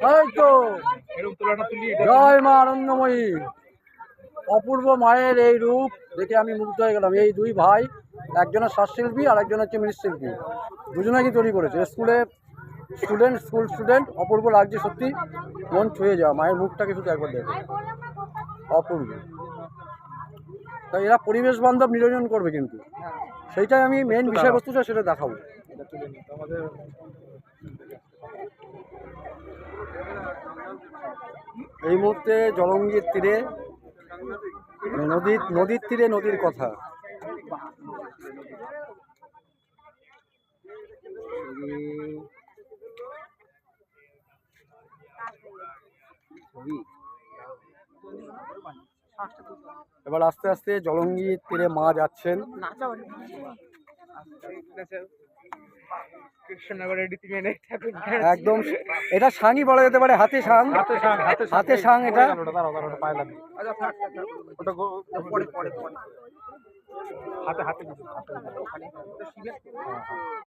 এই তো জয় মা আনন্দময়ী। অপূর্ব মায়ের এই রূপ দেখে আমি মুগ্ধ হয়ে গেলাম। এই দুই ভাই, একজনের শ্বাসশিল্পী আর একজন হচ্ছে মৃৎশিল্পী, দুজনেই তৈরি করেছে। School student. অপূর্ব লাগছে সত্যি, মন ছুঁয়ে যাওয়া। মায়ের মুখটাকে শুধু একবার দেখো, অপূর্ব। তাই এরা পরিবেশ বান্ধব নিরঞ্জন করবে, কিন্তু সেইটাই আমি মেন বিষয়বস্তুটা সেটা দেখাবো। এই মুহূর্তে জলঙ্গির তীরে, নদীর তীরে নদীর কথা। এবার আস্তে আস্তে জলঙ্গির তীরে মা যাচ্ছেন। একদম এটা সাংই বলা যেতে পারে, হাতে সাং, হাতে সাং। এটা হাতে